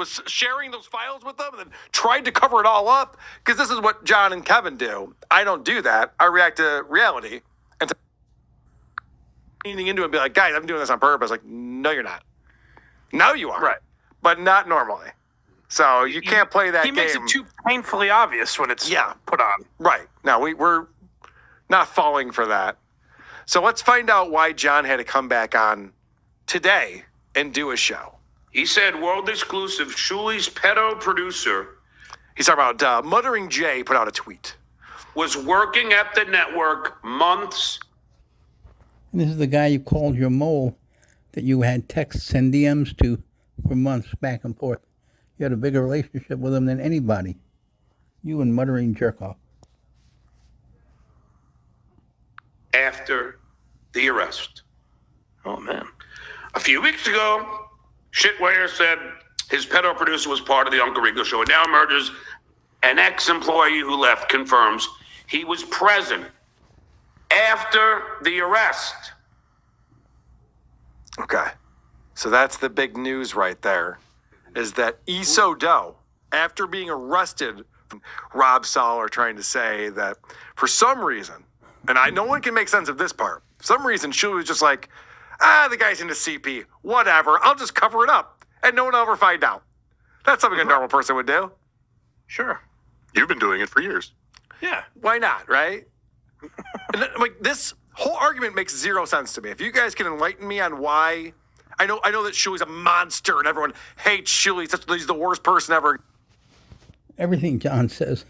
was sharing those files with them and then tried to cover it all up. Because this is what John and Kevin do. I don't do that. I react to reality and anything into it and be like, guys, I'm doing this on purpose. Like, no, you're not. No, you are. Right. But not normally. So you can't play that game. He makes it too painfully obvious when it's put on. Right. No, we're not falling for that. So let's find out why John had to come back on today and do a show. He said world exclusive, Shuli's pedo producer. He's talking about Muttering Jay put out a tweet. Was working at the network months. And this is the guy you called your mole that you had texts and DMs to for months back and forth. You had a bigger relationship with him than anybody. You and Muttering Jerkoff. After the arrest. Oh, man. A few weeks ago, Shitware said his pedo producer was part of the Uncle Rico show. It now emerges an ex-employee who left confirms he was present after the arrest. Okay. So that's the big news right there, is that Eso Doe, after being arrested, Rob Saul are trying to say that for some reason, and no one can make sense of this part, for some reason Shuli was just like, the guy's into CP, whatever, I'll just cover it up, and no one will ever find out. That's something a normal person would do. Sure. You've been doing it for years. Yeah. Why not, right? And like, this whole argument makes zero sense to me. If you guys can enlighten me on why, I know that Shuli's a monster and everyone hates Shuli. He's the worst person ever. Everything John says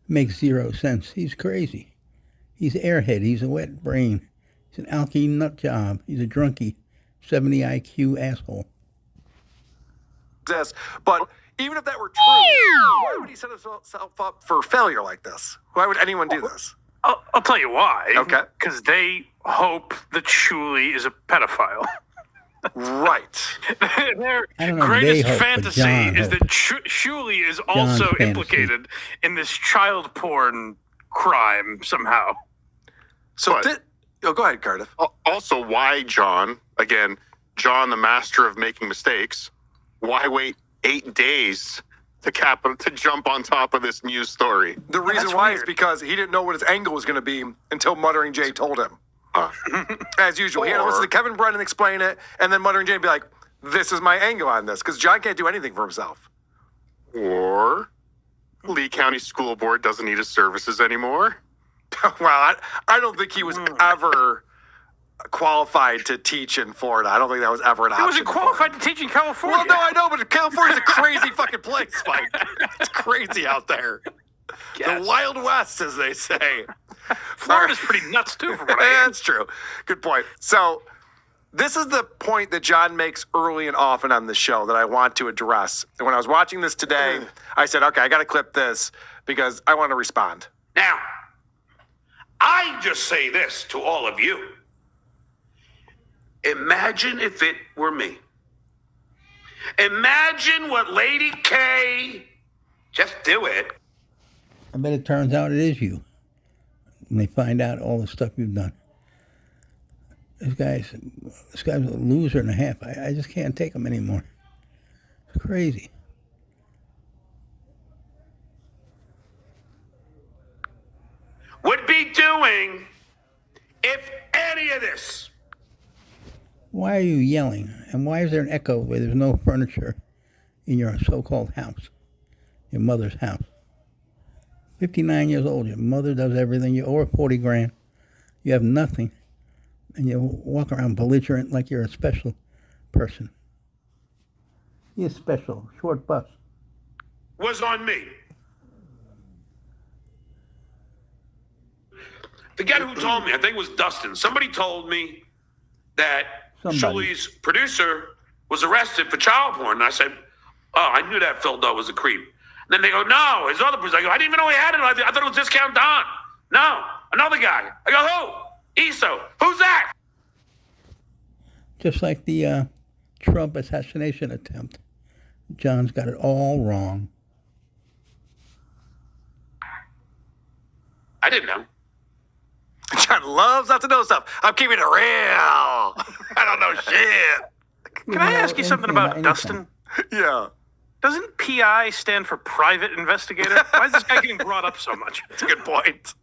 makes zero sense. He's crazy. He's airhead. He's a wet brain. He's an alky nut job. He's a drunkie, 70 IQ asshole. But even if that were true, why would he set himself up for failure like this? Why would anyone do this? I'll tell you why. Okay. Because they hope that Shuli is a pedophile. Right. Their I don't know, greatest they hope, but fantasy John is that hopes. Shuli is John's also fantasy. implicated in this child porn crime somehow. So, But- go ahead, Cardiff. Also, why John? Again, John, the master of making mistakes. Why wait 8 days to jump on top of this news story? The reason That's why weird. is because he didn't know what his angle was going to be until Muttering Jay told him. As usual, he had to listen to Kevin Brennan explain it, and then Muttering Jay would be like, this is my angle on this, because John can't do anything for himself. Or Lee County School Board doesn't need his services anymore. Well, I don't think he was ever qualified to teach in Florida. I don't think that was ever an option. He wasn't for qualified him. to teach in California. Well, no, I know, but California's a crazy fucking place, Mike. It's crazy out there. Yes. The Wild West, as they say. Florida's pretty nuts, too, from what I hear. That's true. Good point. So this is the point that John makes early and often on the show that I want to address. And when I was watching this today, I said, okay, I got to clip this because I want to respond. Now, I just say this to all of you. Imagine if it were me. Imagine what Lady K, just do it. I bet it turns out it is you when they find out all the stuff you've done. This guy's a loser and a half. I just can't take him anymore. It's crazy. Would be doing if any of this. Why are you yelling? And why is there an echo where there's no furniture in your so-called house, your mother's house? 59 years old, your mother does everything. You owe her 40 grand. You have nothing. And you walk around belligerent like you're a special person. You're special, short bus. Was on me. Forget who told me. I think it was Dustin. Somebody told me that Somebody. Shuli's producer was arrested for child porn. And I said, oh, I knew that Phil Doe was a creep. And then they go, no, his other producer. I go, I didn't even know he had it. I thought it was Discount Don. No, another guy. I go, who? Eso. Who's that? Just like the Trump assassination attempt. John's got it all wrong. I didn't know. John loves not to know stuff. I'm keeping it real. I don't know shit. Can I ask you something about Dustin? Yeah. Doesn't PI stand for private investigator? Why is this guy getting brought up so much? That's a good point.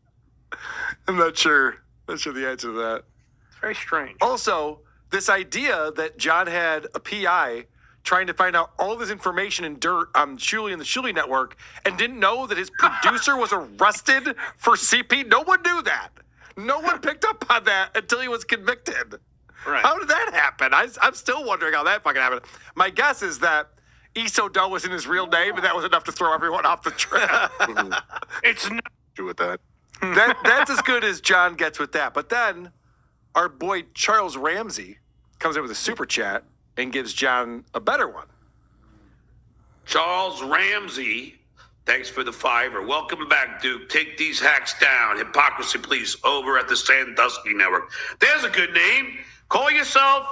I'm not sure the answer to that. It's very strange. Also, this idea that John had a PI trying to find out all this information and dirt on Shuley and the Shuley Network and didn't know that his producer was arrested for CP. No one knew that. No one picked up on that until he was convicted. Right. How did that happen? I'm still wondering how that fucking happened. My guess is that Isso Doe was in his real name, and that was enough to throw everyone off the trail. It's not. Do with that. That's as good as John gets with that. But then our boy Charles Ramsey comes in with a super chat and gives John a better one. Charles Ramsey, thanks for the $5. Welcome back, Duke. Take these hacks down. Hypocrisy Police over at the Sandusky Network. There's a good name. Call yourself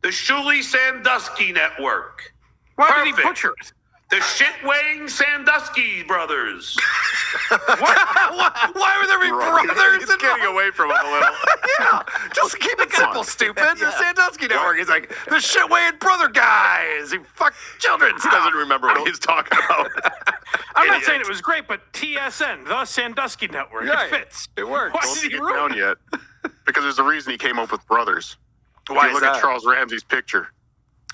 the Shuley Sandusky Network. Why did he Perfect. butcher it? The shit-weighing Sandusky brothers. Why would there be brothers? He's getting away from him a little. Yeah, just keep it simple, stupid. The Sandusky Network. He's like, the shit-weighing brother guys. He fuck children. He doesn't remember what he's talking about. I'm not Idiot. saying it was great, but TSN, the Sandusky Network, Right. it fits. It works. Why Don't did he get ruin down it? yet. Because there's a reason he came up with brothers. Why If you is look that? at Charles Ramsey's picture.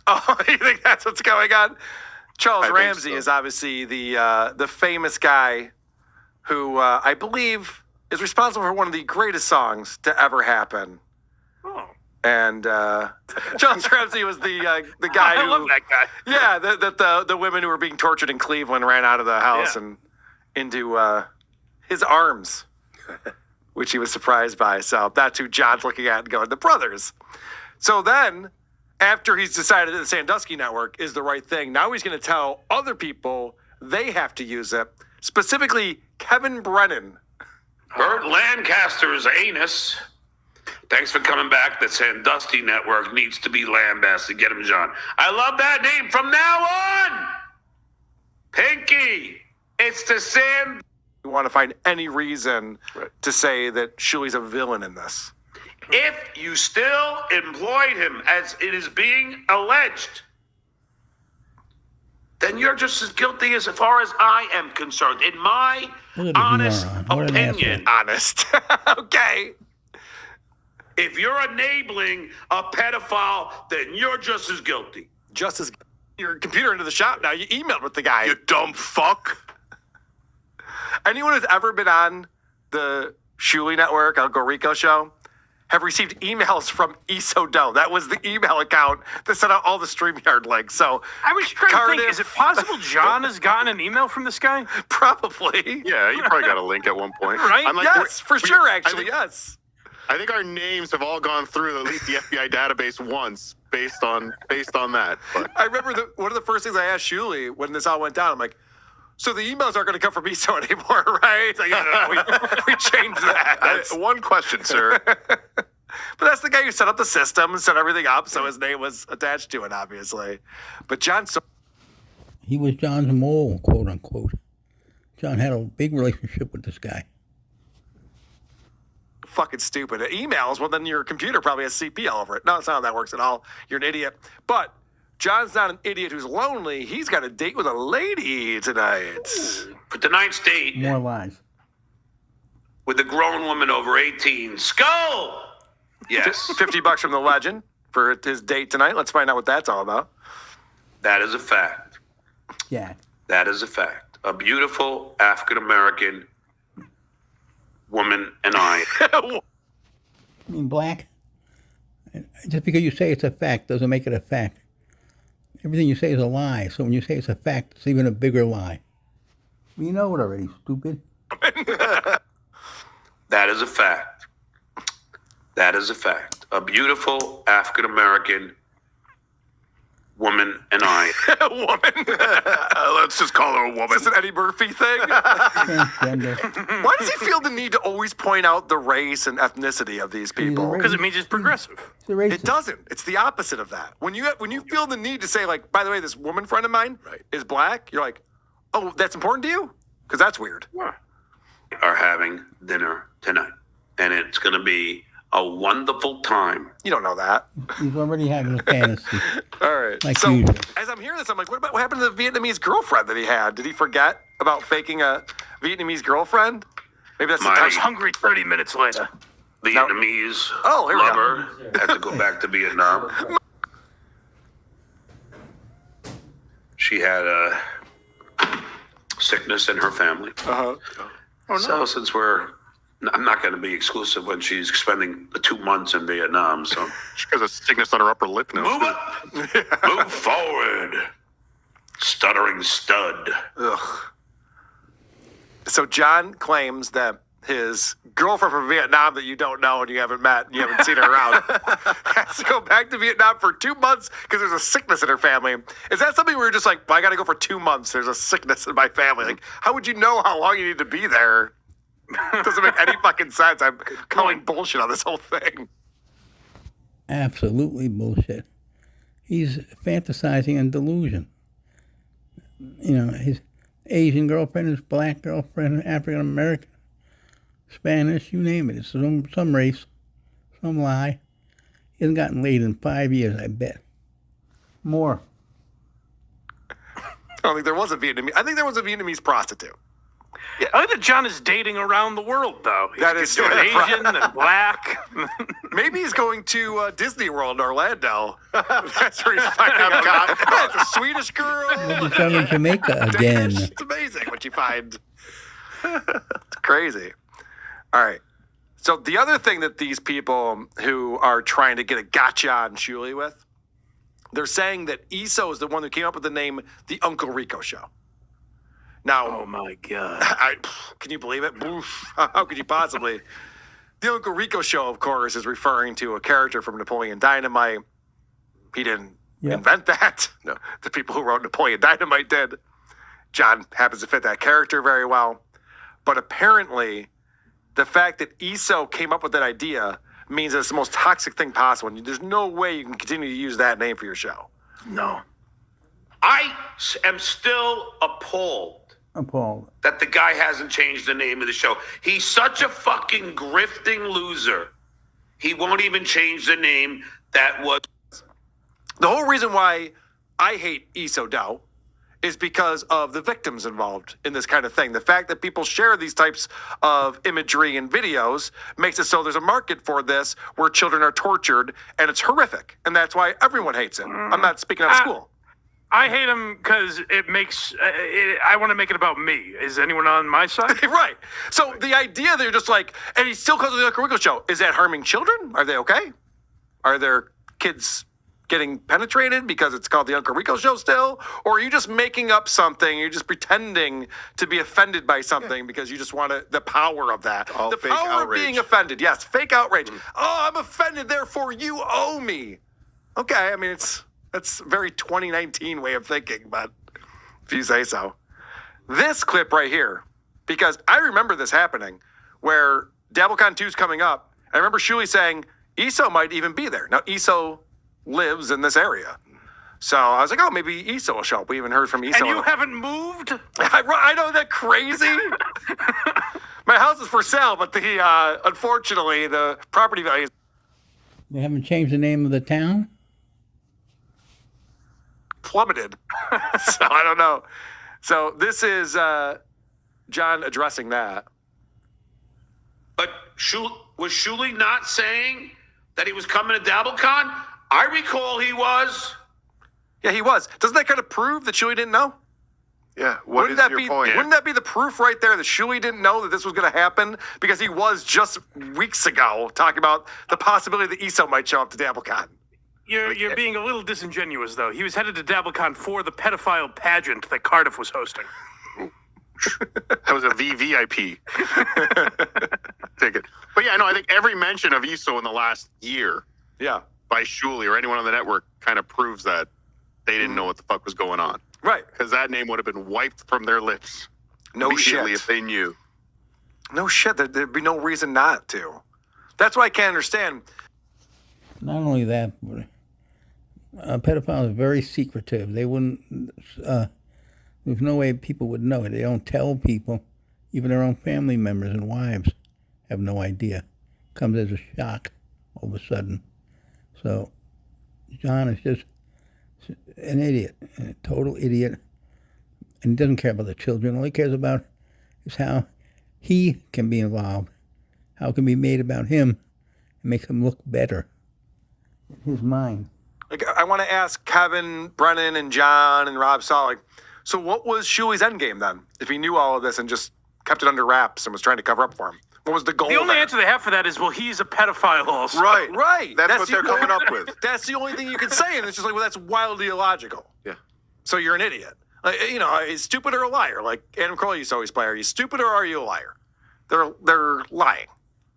Oh, you think that's what's going on? Charles I think Ramsey so. is obviously the famous guy who I believe is responsible for one of the greatest songs to ever happen. Oh, And Charles Ramsey was the guy I who, love that guy. yeah, that the women who were being tortured in Cleveland ran out of the house Yeah. and into his arms, which he was surprised by. So that's who John's looking at and going, the brothers. So then, after he's decided that the Sandusky Network is the right thing, now he's going to tell other people they have to use it, specifically Kevin Brennan. Burt Lancaster's anus. Thanks for coming back. The Sandusky Network needs to be lambasted. Get him, John. I love that name. From now on, Pinky, it's the Sand. You want to find any reason to say that Shuley's a villain in this. If you still employed him as it is being alleged, then you're just as guilty as far as I am concerned. In my Look at this honest moron. What an opinion, Honest. Okay. if you're enabling a pedophile, then you're just as guilty. Just as your computer into the shop now, you emailed with the guy. You dumb fuck. Anyone who's ever been on the Shuley Network, El Rico show, have received emails from Isso Doe. That was the email account that sent out all the StreamYard links. So I was trying to think, Cardiff. is it possible John has gotten an email from this guy? probably. Yeah, you probably got a link at one point. Right? I'm like, Yes, for sure, actually, I think, yes. I think our names have all gone through at least the FBI database once based on that. But I remember one of the first things I asked Shuley when this all went down, I'm like, so the emails aren't going to come from Isso anymore, right? Like, no, we changed that. That's- one question, sir. But that's the guy who set up the system and set everything up, so his name was attached to it, obviously. But John, so He was John's mole, quote unquote. John had a big relationship with this guy. fucking stupid. Emails, well, then your computer probably has CP all over it. No, it's not how that works at all. You're an idiot. But John's not an idiot who's lonely. He's got a date with a lady tonight. For tonight's date More lies. with a grown woman over 18. Skull! Yes, $50 from the legend for his date tonight. Let's find out what that's all about. that is a fact. Yeah. That is a fact. A beautiful African-American woman and I. I mean, black. Just because you say it's a fact doesn't make it a fact. Everything you say is a lie. So when you say it's a fact, it's even a bigger lie. You know it already, stupid. That is a fact. That is a fact. A beautiful African-American woman and I. Woman. Let's just call her a woman. Is this an Eddie Murphy thing? Transgender. Why does he feel the need to always point out the race and ethnicity of these people? He's a Because it means it's progressive. It's a racist. It doesn't. It's the opposite of that. When you feel the need to say, like, by the way, this woman friend of mine is black, you're like, oh, that's important to you? Because that's weird. Are having dinner tonight. And it's going to be a wonderful time. You don't know that. He's already having a fantasy. All right. Like so usual. as I'm hearing this, I'm like, what happened to the Vietnamese girlfriend that he had? Did he forget about faking a Vietnamese girlfriend? Maybe that's My- I was hungry 30 minutes later. Vietnamese Oh, here we go. lover had to go back to Vietnam. She had a sickness in her family. Uh-huh. Oh, no. So since I'm not going to be exclusive when she's spending 2 months in Vietnam. So She has a sickness on her upper lip now. move up, move forward, stuttering stud. Ugh. So John claims that his girlfriend from Vietnam that you don't know and you haven't met and you haven't seen her around has to go back to Vietnam for 2 months because there's a sickness in her family. Is that something where you're just like, well, I got to go for 2 months. There's a sickness in my family. Like, how would you know how long you need to be there? It doesn't make any fucking sense. I'm calling bullshit on this whole thing. Absolutely bullshit. He's fantasizing and delusion. You know, his Asian girlfriend, his black girlfriend, African American, Spanish, you name it. It's some race, some lie. He hasn't gotten laid in 5 years, I bet. More. I don't think there was a Vietnamese. I think there was a Vietnamese prostitute. I like that John is dating around the world, though. That He's is doing right. Asian and black. Maybe he's going to Disney World in Orlando. That's where he's finding out. It's a Swedish girl. He's going to Jamaica again. It's amazing what you find. It's crazy. All right. So the other thing that these people who are trying to get a gotcha on Shuli with, they're saying that Eso is the one who came up with the name The Uncle Rico Show. Now, Oh my God. can you believe it? Oof. How could you possibly? The Uncle Rico Show, of course, is referring to a character from Napoleon Dynamite. He didn't invent that. No, the people who wrote Napoleon Dynamite did. John happens to fit that character very well. But apparently, the fact that Eso came up with that idea means that it's the most toxic thing possible. And there's no way you can continue to use that name for your show. No. I am still appalled that the guy hasn't changed the name of the show. He's such a fucking grifting loser. He won't even change the name that was. The whole reason why I hate Eso Dow is because of the victims involved in this kind of thing. The fact that people share these types of imagery and videos makes it so there's a market for this where children are tortured, and it's horrific. And that's why everyone hates it. I'm not speaking out of school. I hate him because it makes. I want to make it about me. Is anyone on my side? Right. So the idea that you're just like, and he still calls it the Uncle Rico Show. Is that harming children? Are they okay? Are there kids getting penetrated because it's called the Uncle Rico Show still? Or are you just making up something? You're just pretending to be offended by something because you just want the power of that. All the fake power outrage. of being offended. Yes, fake outrage. Oh, I'm offended, therefore you owe me. Okay, I mean, that's a very 2019 way of thinking, but if you say so. This clip right here, because I remember this happening, where DabbleCon 2 is coming up. I remember Shuli saying, Eso might even be there. Now, Eso lives in this area. So I was like, oh, maybe Eso will show up. We even heard from Eso. And you haven't moved? I know, that crazy. My house is for sale, but unfortunately, the property value is They haven't changed the name of the town? plummeted. So I don't know. So this is John addressing that. But was Shuli not saying that he was coming to DabbleCon? I recall he was. Yeah, he was. Doesn't that kind of prove that Shuli didn't know? Yeah, what is your point? Wouldn't that be the proof right there that Shuli didn't know that this was going to happen? Because he was just weeks ago talking about the possibility that Eso might show up to DabbleCon. You're being a little disingenuous, though. He was headed to DabbleCon for the pedophile pageant that Cardiff was hosting. That was a VVIP ticket. But yeah, no, I think every mention of Eso in the last year Yeah. by Shuli or anyone on the network kind of proves that they didn't know what the fuck was going on. Right. Because that name would have been wiped from their lips No immediately shit. if they knew. No shit. There'd be no reason not to. That's why I can't understand. Not only that, but pedophiles are very secretive. They wouldn't, there's no way people would know it. They don't tell people. Even their own family members and wives have no idea. Comes as a shock. all of a sudden. So John is just an idiot, a total idiot, and he doesn't care about the children. All he cares about is how he can be involved, how it can be made about him and make him look better in his mind. Like, I want to ask Kevin, Brennan, and John, and Rob Saul, like, so what was Shuey's endgame then? If he knew all of this and just kept it under wraps and was trying to cover up for him, what was the goal? The only there? answer they have for that is, well, he's a pedophile also. Right. That's what they're coming up with. That's the only thing you can say, and it's just like, well, that's wildly illogical. Yeah. So you're an idiot. Like, you know, is stupid or a liar? Like Adam Crowley used to always play, are you stupid or are you a liar? They're lying.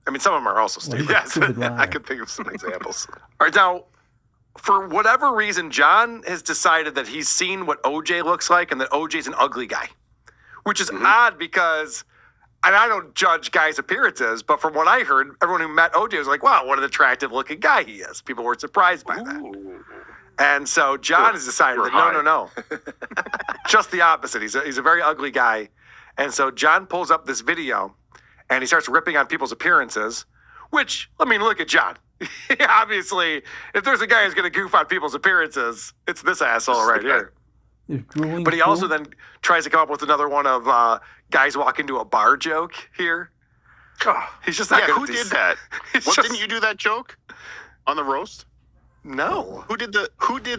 I mean, some of them are also stupid. Well, stupid liar. I can think of some examples. All right, now, for whatever reason, John has decided that he's seen what OJ looks like and that OJ's an ugly guy, which is odd because, and I don't judge guys' appearances, but from what I heard, everyone who met OJ was like, wow, what an attractive looking guy he is. People were surprised by that. And so John has decided that no. Just the opposite. He's a very ugly guy. And so John pulls up this video and he starts ripping on people's appearances, which, I mean, look at John. Obviously, if there's a guy who's going to goof on people's appearances, it's this asshole right here. This drooling But he also fool? then tries to come up with another one of guys walk into a bar joke here. Oh, he's just not Yeah, good who at these. did that? It's What, just- didn't you do that joke on the roast? No. Who did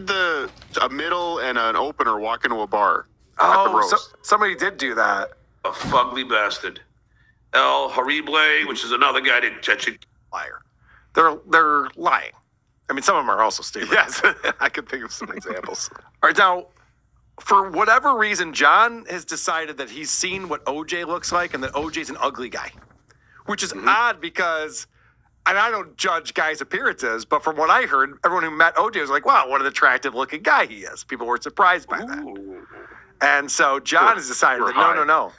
a middle and an opener walk into a bar at the Oh, roast? somebody did do that. A fugly bastard. El Horrible, which is another guy that should. Liar. They're lying. I mean, some of them are also stupid. Yes, I can think of some examples. All right, now, for whatever reason, John has decided that he's seen what OJ looks like and that OJ's an ugly guy, which is odd because, and I don't judge guys' appearances, but from what I heard, everyone who met OJ was like, wow, what an attractive looking guy he is. People were surprised by that. And so John has decided that no.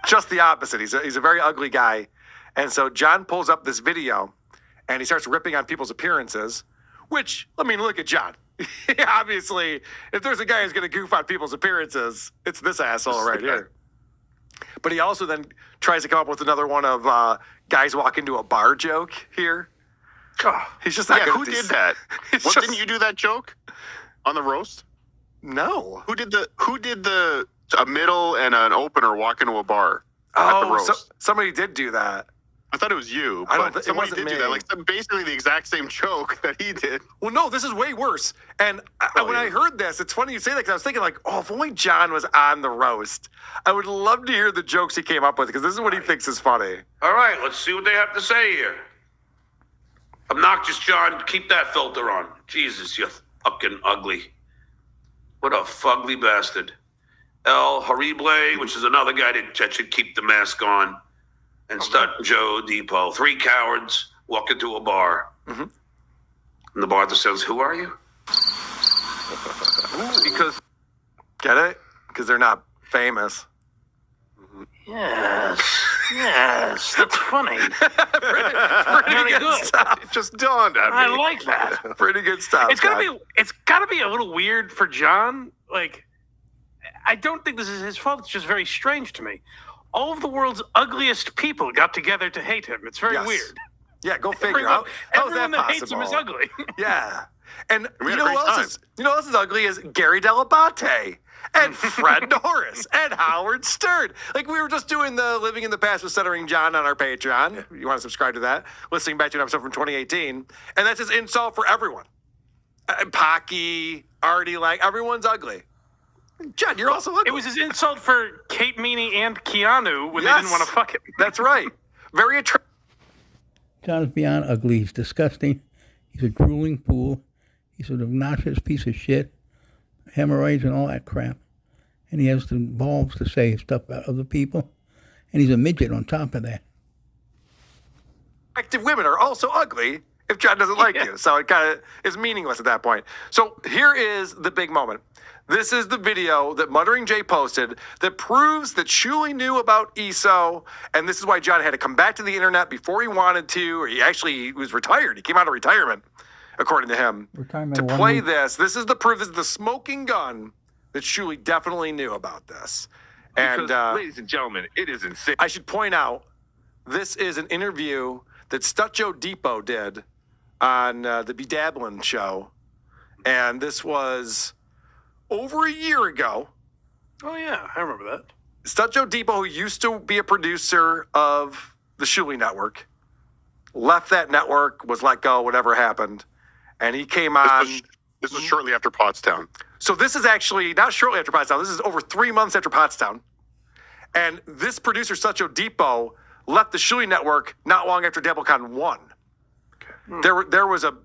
Just the opposite. He's a very ugly guy. And so John pulls up this video and he starts ripping on people's appearances, which, I mean, look at John. Obviously, if there's a guy who's going to goof on people's appearances, it's this asshole right here. But he also then tries to come up with another one of guys walk into a bar joke here. Oh, he's just not Yeah, good who at these. did that? It's What, just- didn't you do that joke on the roast? No. Who did a middle and an opener walk into a bar at the Oh, roast? somebody did do that. I thought it was you, I don't but thi- it somebody wasn't did do me. that. Like basically the exact same joke that he did. Well, no, this is way worse. And when I heard this, it's funny you say that because I was thinking like, oh, if only John was on the roast, I would love to hear the jokes he came up with because this is what he thinks is funny. All right, let's see what they have to say here. Obnoxious John, keep that filter on. Jesus, you're fucking ugly. What a fugly bastard. El Horrible, which is another guy that should keep the mask on. And Stutt Joe Depot. 3 cowards walk into a bar. And the bartender says, who are you? Because Get it? Because they're not famous. Yes, that's funny. Pretty good good. stuff. it just dawned on me. I like that. Pretty good stuff. It's gotta be a little weird for John. Like, I don't think this is his fault. It's just very strange to me. All of the world's ugliest people got together to hate him. It's very Yes. weird. Yeah, go figure out. How is Everyone that that hates him is possible? ugly. Yeah. And We you had a know great who else time. is as ugly as Gary Delabate and Fred Norris and Howard Stern. Like we were just doing the Living in the Past with Stuttering John on our Patreon. You want to subscribe to that? Listening back to an episode from 2018. And that's his insult for everyone. Pocky, Artie Lang, everyone's ugly. John, you're also ugly. It was his insult for Kate Meany and Keanu when they Yes. didn't want to fuck him. That's right. Very attractive. John is beyond ugly. He's disgusting. He's a drooling fool. He's an obnoxious piece of shit. Hemorrhoids and all that crap. And he has the balls to say stuff about other people. And he's a midget on top of that. Women are also ugly if John doesn't like you. So it kind of is meaningless at that point. So here is the big moment. This is the video that Muttering Jay posted that proves that Shuley knew about ESO, and this is why John had to come back to the internet before he wanted to, or he was retired. He came out of retirement, according to him, Retirement to one play week. this. This is the proof. This is the smoking gun that Shuley definitely knew about this. And ladies and gentlemen, it is insane. I should point out, this is an interview that Stutjo Depot did on the Bedablin show. And this was over a year ago. Oh, yeah, I remember that. Stutjo Depot, who used to be a producer of the Shuli Network, left that network, was let go, whatever happened. And he came on. This was shortly after Pottstown. So this is actually not shortly after Pottstown. This is over 3 months after Pottstown. And this producer, Stutjo Depot, left the Shuli Network not long after DabbleCon 1. Okay. There was a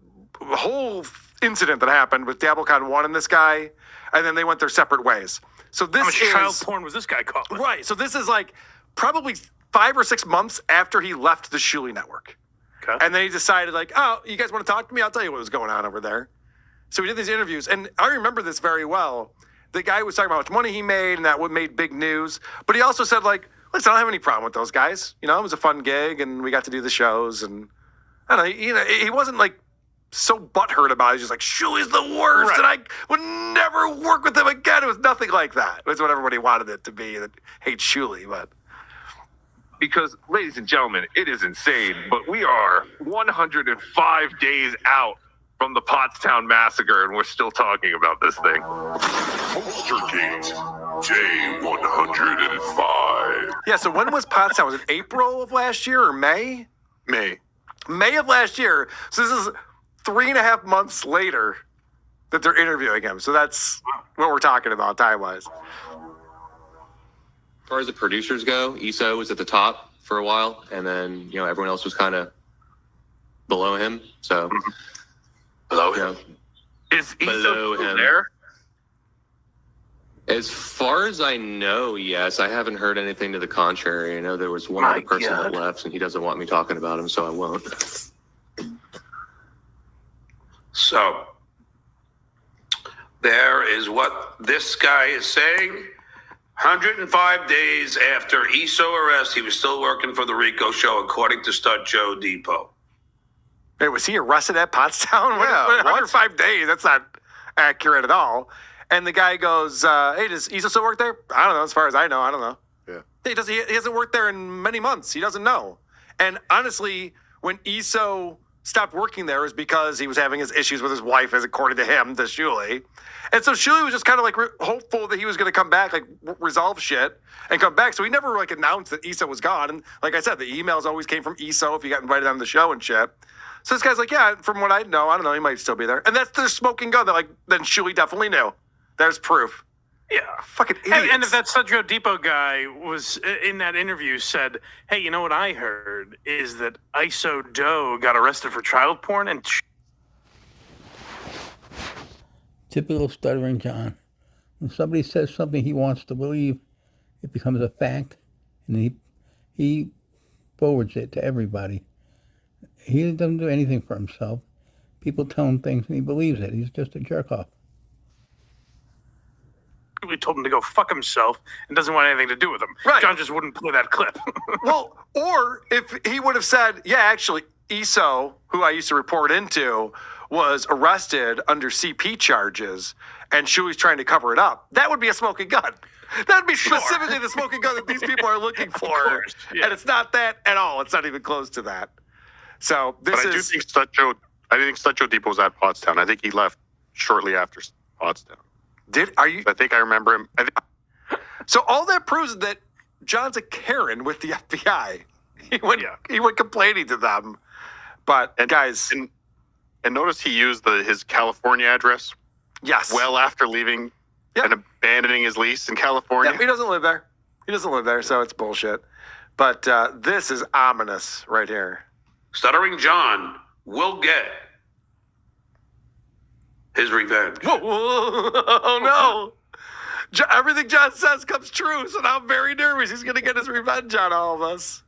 whole incident that happened with DabbleCon 1 and this guy, and then they went their separate ways. So this How much is child porn was this guy caught with? right. So this is like probably 5 or 6 months after he left the Shuli Network. Okay. And then he decided, like, oh, you guys want to talk to me? I'll tell you what was going on over there. So we did these interviews, and I remember this very well. The guy was talking about how much money he made, and that would made big news. But he also said, like, listen, I don't have any problem with those guys. You know, it was a fun gig, and we got to do the shows, and I don't know. He wasn't like so butthurt about it. He's just like, Shuli's the worst, and I would never work with them again. It was nothing like that. It was what everybody wanted it to be, that hates Shuli, but. Because, ladies and gentlemen, it is insane, but we are 105 days out from the Pottstown massacre, and we're still talking about this thing. Poster Gate, day 105. Yeah, so when was Pottstown? Was it April of last year or May? May. May of last year. So this is 3.5 months later that they're interviewing him. So that's what we're talking about time-wise. As far as the producers go, ESO was at the top for a while, and then everyone else was kind of below him. So Below him. Is Below ESO him. there? As far as I know, yes. I haven't heard anything to the contrary. I know there was one My other person God. that left, and he doesn't want me talking about him, so I won't. So, there is what this guy is saying. 105 days after ESO arrest, he was still working for the Rico show, according to Stutjo Depot. Hey, was he arrested at Pottstown? Yeah, what? 105 days. That's not accurate at all. And the guy goes, hey, does ESO still work there? I don't know. As far as I know, I don't know. Yeah. He hasn't worked there in many months. He doesn't know. And honestly, when ESO stopped working there, it was because he was having his issues with his wife, as according to him, to Shuli. And so Shuli was just kind of like hopeful that he was going to come back, like resolve shit and come back. So he never like announced that ESO was gone. And like I said, the emails always came from ESO if he got invited on the show and shit. So this guy's like, yeah, from what I know, I don't know, he might still be there. And that's their smoking gun. They're like, then Shuli definitely knew. There's proof. Yeah. Fucking idiots. And if that Stutjo Depot guy was in that interview said, hey, you know what I heard is that ISO Doe got arrested for child porn and Typical stuttering John. When somebody says something he wants to believe, it becomes a fact, and he forwards it to everybody. He doesn't do anything for himself. People tell him things, and he believes it. He's just a jerk-off. really told him to go fuck himself and doesn't want anything to do with him. Right. John just wouldn't play that clip. Well, or if he would have said, yeah, actually, ESO, who I used to report into, was arrested under CP charges, and Shuey's trying to cover it up, that would be a smoking gun. That'd be specifically the smoking gun that these people are looking for. course, yeah. And it's not that at all. It's not even close to that. So this But I do think Stutjo Depot was at Pottstown. I think he left shortly after Pottstown. I think I remember him. So all that proves that John's a Karen with the FBI. He went complaining to them. But guys, and notice he used his California address. Yes. Well after leaving and abandoning his lease in California. Yeah, he doesn't live there. He doesn't live there, so it's bullshit. But this is ominous right here. Stuttering John will get his revenge. Whoa, oh no! Everything John says comes true, so now I'm very nervous. He's going to get his revenge on all of us.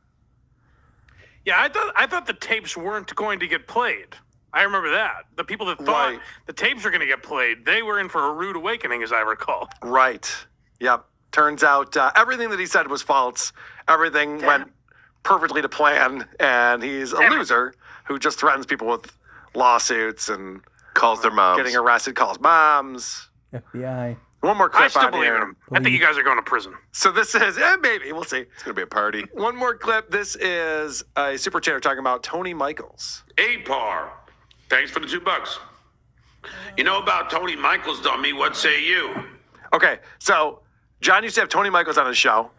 Yeah, I thought the tapes weren't going to get played. I remember that. The people that thought the tapes were going to get played, they were in for a rude awakening, as I recall. Right. Yep. Turns out everything that he said was false. Everything went perfectly to plan, and he's a loser who just threatens people with lawsuits and calls their moms. Getting arrested, calls moms. FBI. One more clip I still on believe here. in him. I think you guys are going to prison. So this is, maybe, we'll see. It's gonna be a party. One more clip. This is a super chatter talking about Tony Michaels. Apar. Thanks for the $2. You know about Tony Michaels, dummy. What say you? Okay, so John used to have Tony Michaels on his show.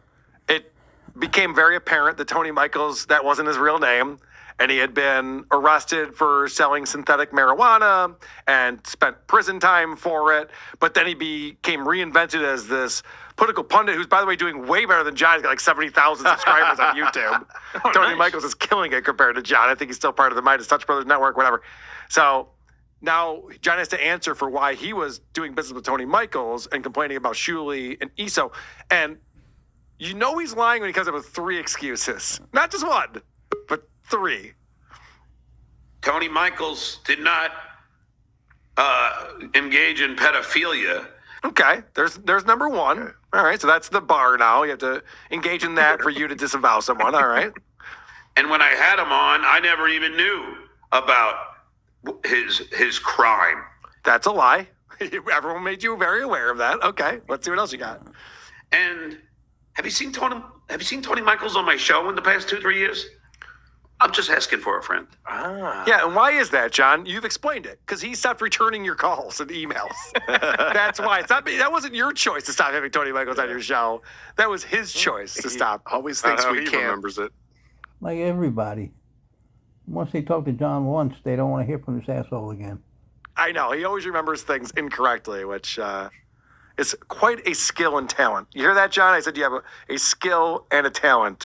It became very apparent that Tony Michaels, that wasn't his real name, and he had been arrested for selling synthetic marijuana and spent prison time for it. But then he became reinvented as this political pundit who's, by the way, doing way better than John. He's got like 70,000 subscribers on YouTube. Tony nice. Michaels is killing it compared to John. I think he's still part of the Midas Touch Brothers Network, whatever. So now John has to answer for why he was doing business with Tony Michaels and complaining about Shuli and Iso. And you know he's lying when he comes up with 3 excuses. Not just one, but 3. Tony Michaels did not engage in pedophilia. Okay, there's number 1. All right, so that's the bar now. You have to engage in that for you to disavow someone. All right. And when I had him on, I never even knew about his crime. That's a lie. Everyone made you very aware of that. Okay, let's see what else you got. And have you seen Tony Michaels on my show in the past 2-3 years? I'm just asking for a friend. Yeah, and why is that, John? You've explained it. Because he stopped returning your calls and emails. That's why. It's not, that wasn't your choice to stop having Tony Michaels on your show. That was his choice to stop. Always thinks we he can. remembers it. Like everybody. Once they talk to John once, they don't want to hear from this asshole again. I know. He always remembers things incorrectly, which is quite a skill and talent. You hear that, John? I said you have a skill and a talent